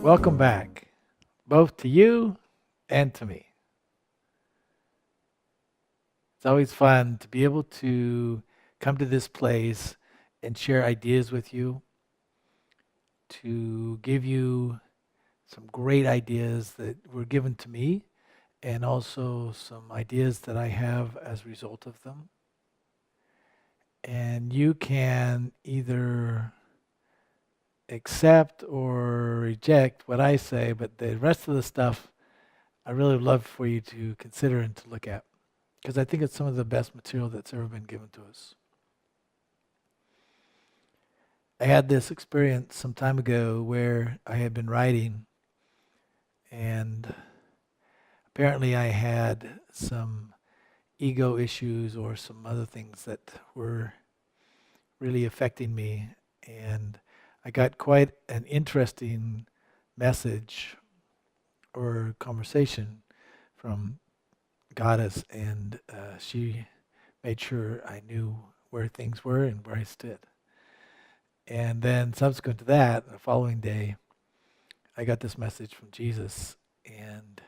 Welcome back, both to you and to me. It's always fun to be able to come to this place and share ideas with you, to give you some great ideas that were given to me, and also some ideas that I have as a result of them. And you can either accept or reject what I say, but the rest of the stuff I really would love for you to consider and to look at because I think it's some of the best material that's ever been given to us. I had this experience some time ago where I had been writing, and apparently I had some ego issues or some other things that were really affecting me. And I got quite an interesting message or conversation from Goddess, and she made sure I knew where things were and where I stood. And then subsequent to that, the following day, I got this message from Jesus, and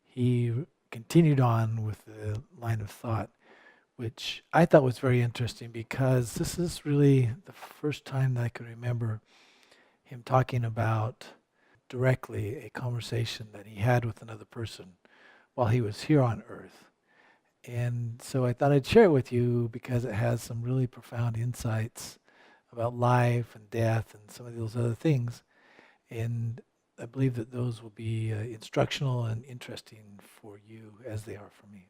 he continued on with the line of thought, which I thought was very interesting because this is really the first time that I can remember him talking about directly a conversation that he had with another person while he was here on earth. And so I thought I'd share it with you because it has some really profound insights about life and death and some of those other things. And I believe that those will be instructional and interesting for you as they are for me.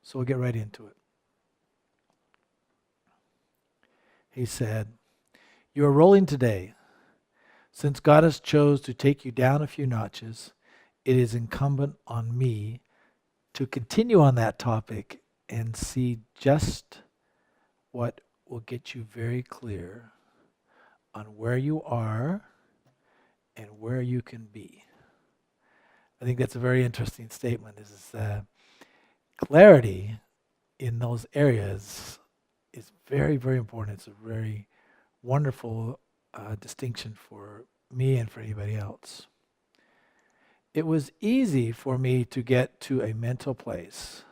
So we'll get right into it. He said, "You are rolling today. Since Goddess chose to take you down a few notches, it is incumbent on me to continue on that topic and see just what will get you very clear on where you are and where you can be." I think that's a very interesting statement. Is clarity in those areas is very, very important. It's a very wonderful distinction for me and for anybody else. It was easy for me to get to a mental place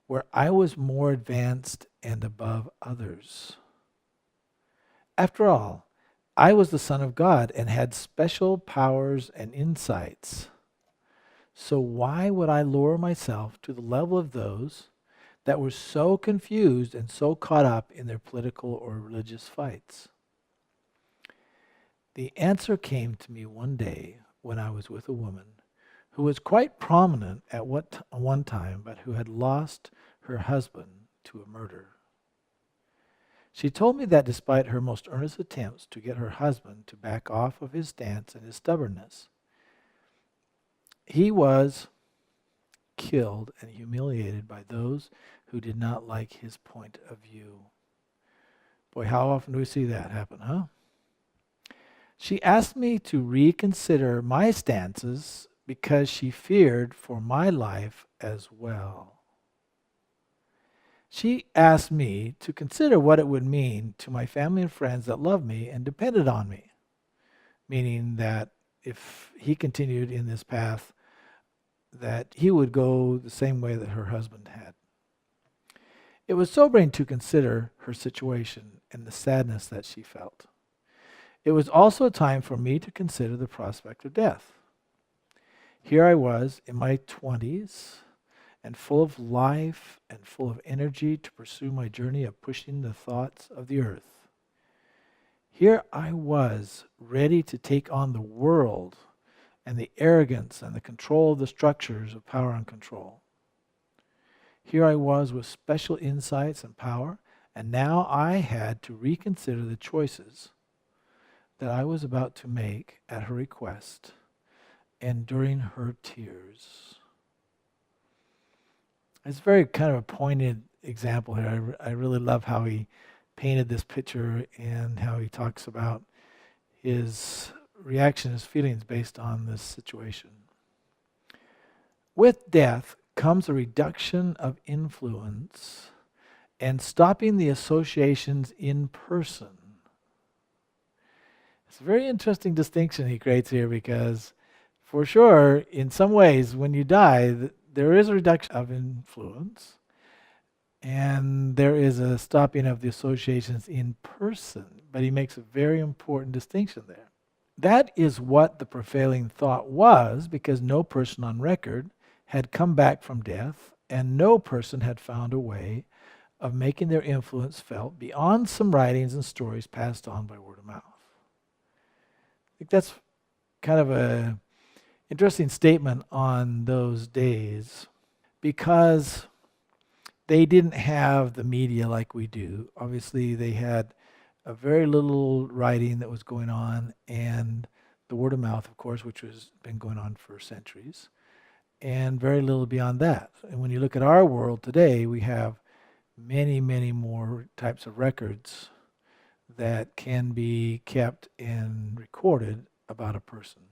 where I was more advanced and above others. After all, I was the Son of God and had special powers and insights. So why would I lower myself to the level of those that were so confused and so caught up in their political or religious fights? The answer came to me one day when I was with a woman who was quite prominent at one time, but who had lost her husband to a murder. She told me that despite her most earnest attempts to get her husband to back off of his stance and his stubbornness, he was killed and humiliated by those who did not like his point of view. Boy, how often do we see that happen, huh? She asked me to reconsider my stances because she feared for my life as well. She asked me to consider what it would mean to my family and friends that loved me and depended on me, meaning that if he continued in this path, that he would go the same way that her husband had. It was sobering to consider her situation and the sadness that she felt. It was also a time for me to consider the prospect of death. Here I was in my 20s and full of life and full of energy to pursue my journey of pushing the thoughts of the earth. Here I was ready to take on the world and the arrogance and the control of the structures of power and control. Here I was with special insights and power, and now I had to reconsider the choices that I was about to make at her request and during her tears. It's very kind of a pointed example here. I really love how he painted this picture and how he talks about his reaction, his feelings based on this situation. With death comes a reduction of influence and stopping the associations in person. It's a very interesting distinction he creates here because, for sure, in some ways, when you die, there is a reduction of influence and there is a stopping of the associations in person. But he makes a very important distinction there. That is what the prevailing thought was because no person on record had come back from death and no person had found a way of making their influence felt beyond some writings and stories passed on by word of mouth. I think that's kind of a interesting statement on those days because they didn't have the media like we do. Obviously, they had a very little writing that was going on and the word of mouth, of course, which has been going on for centuries, and very little beyond that. And when you look at our world today, we have many, many more types of records that can be kept and recorded about a person.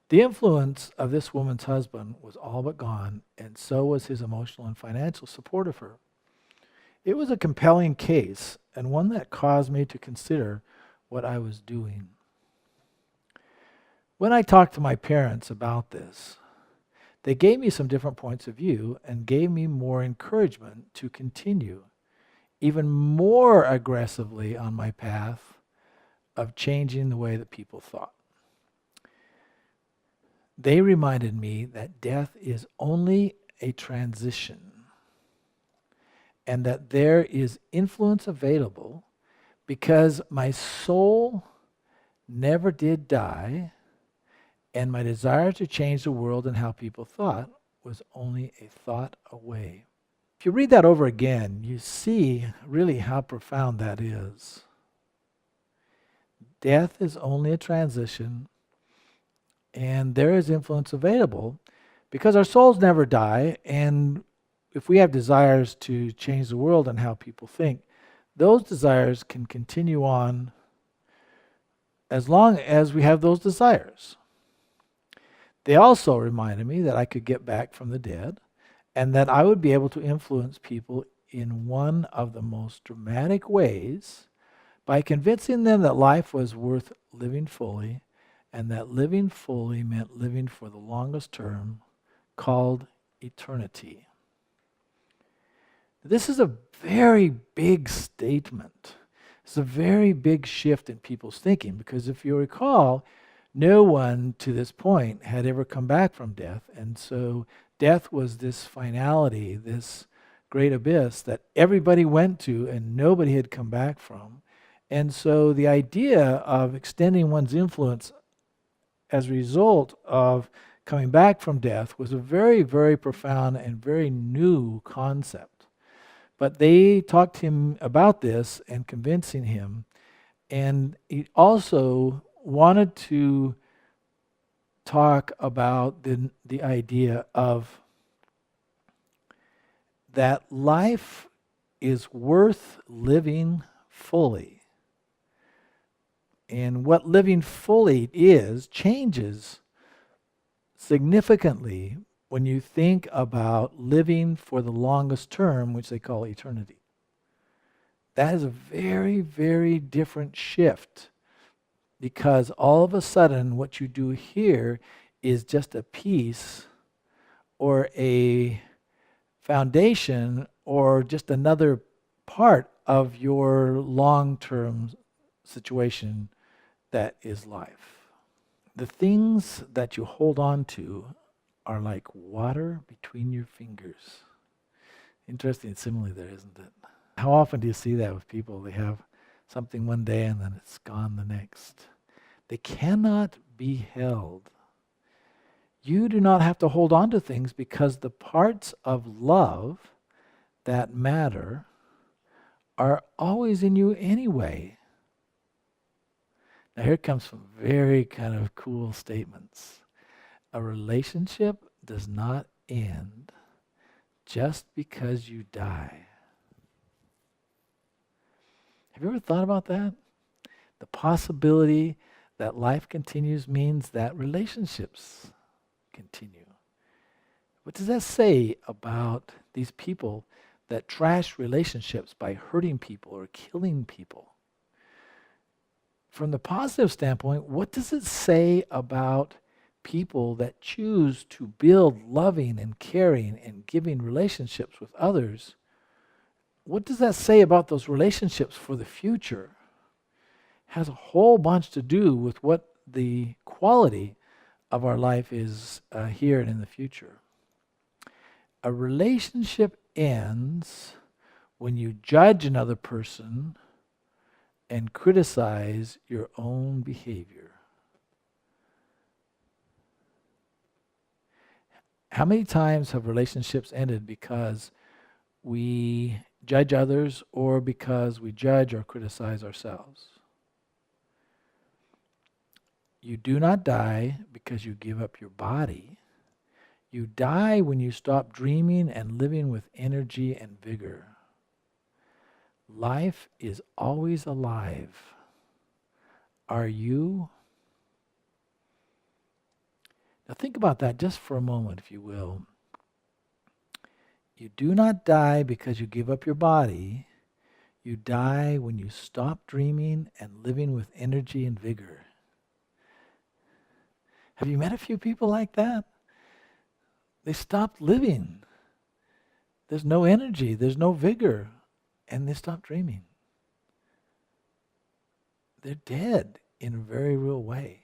The influence of this woman's husband was all but gone, and so was his emotional and financial support of her. It was a compelling case, and one that caused me to consider what I was doing. When I talked to my parents about this, they gave me some different points of view and gave me more encouragement to continue even more aggressively on my path of changing the way that people thought. They reminded me that death is only a transition and that there is influence available because my soul never did die and my desire to change the world and how people thought was only a thought away. If you read that over again, you see really how profound that is. Death is only a transition, and there is influence available because our souls never die, and if we have desires to change the world and how people think, those desires can continue on as long as we have those desires. They also reminded me that I could get back from the dead and that I would be able to influence people in one of the most dramatic ways by convincing them that life was worth living fully and that living fully meant living for the longest term called eternity. This is a very big statement. It's a very big shift in people's thinking because if you recall, no one to this point had ever come back from death. And so death was this finality, this great abyss that everybody went to and nobody had come back from. And so the idea of extending one's influence as a result of coming back from death was a very, very profound and very new concept. But they talked to him about this and convincing him. And he also wanted to talk about the idea of that life is worth living fully. And what living fully is changes significantly when you think about living for the longest term, which they call eternity. That is a very, very different shift because all of a sudden what you do here is just a piece or a foundation or just another part of your long-term situation that is life. The things that you hold on to are like water between your fingers. Interesting simile there, isn't it? How often do you see that with people? They have something one day and then it's gone the next. They cannot be held. You do not have to hold on to things because the parts of love that matter are always in you anyway. Now here comes some very kind of cool statements. A relationship does not end just because you die. Have you ever thought about that? The possibility that life continues means that relationships continue. What does that say about these people that trash relationships by hurting people or killing people? from the positive standpoint, what does it say about people that choose to build loving and caring and giving relationships with others? What does that say about those relationships for the future? Has a whole bunch to do with what the quality of our life is here and in the future. A relationship ends when you judge another person and criticize your own behavior. How many times have relationships ended because we judge others or because we judge or criticize ourselves? You do not die because you give up your body. You die when you stop dreaming and living with energy and vigor. Life is always alive. Are you? Now think about that just for a moment, if you will. You do not die because you give up your body. You die when you stop dreaming and living with energy and vigor. Have you met a few people like that? They stopped living. There's no energy, there's no vigor, and they stop dreaming. They're dead in a very real way.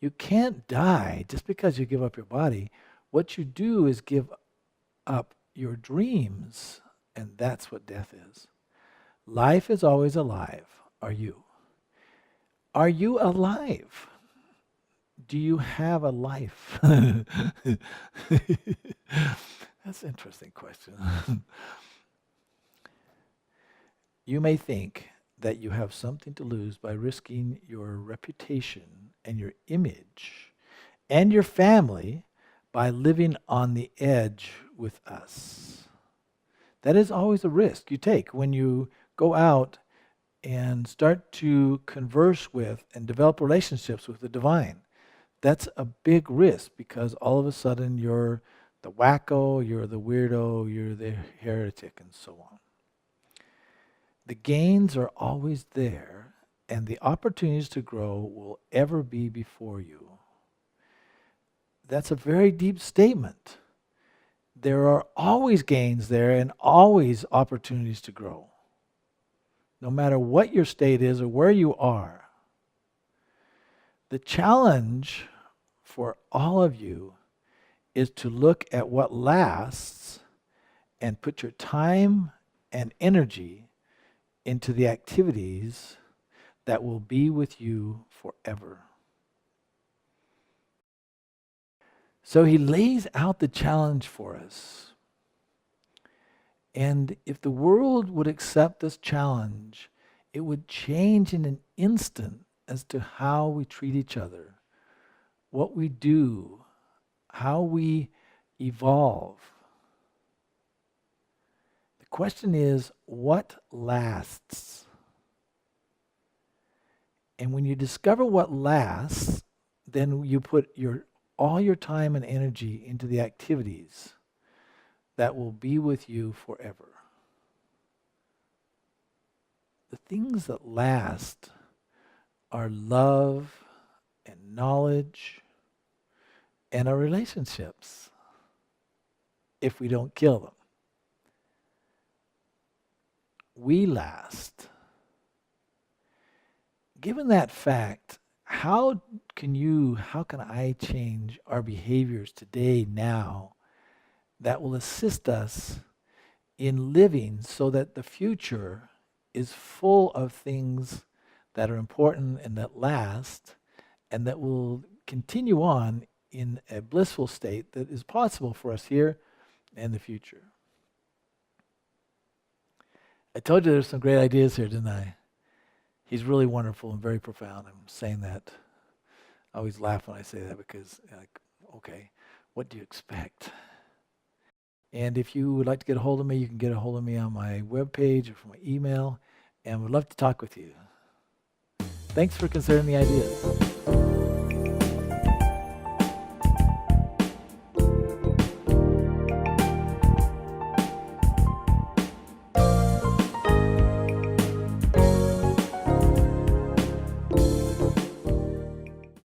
You can't die just because you give up your body. What you do is give up your dreams, and that's what death is. Life is always alive. Are you? Are you alive? Do you have a life? That's an interesting question. You may think that you have something to lose by risking your reputation and your image and your family by living on the edge with us. That is always a risk you take when you go out and start to converse with and develop relationships with the divine. That's a big risk because all of a sudden you're the wacko, you're the weirdo, you're the heretic, and so on. The gains are always there, and the opportunities to grow will ever be before you. That's a very deep statement. There are always gains there and always opportunities to grow, no matter what your state is or where you are. The challenge for all of you is to look at what lasts and put your time and energy into the activities that will be with you forever. So he lays out the challenge for us. And if the world would accept this challenge, it would change in an instant as to how we treat each other, what we do, how we evolve. The question is, what lasts? And when you discover what lasts, then you put all your time and energy into the activities that will be with you forever. The things that last are love and knowledge and our relationships, if we don't kill them. We last. Given that fact, how can I change our behaviors today, now, that will assist us in living so that the future is full of things that are important and that last, and that will continue on in a blissful state that is possible for us here and the future? I told you there's some great ideas here, didn't I? He's really wonderful and very profound. I'm saying that. I always laugh when I say that because, okay, what do you expect? And if you would like to get a hold of me, you can get a hold of me on my webpage or from my email, and we'd love to talk with you. Thanks for considering the ideas.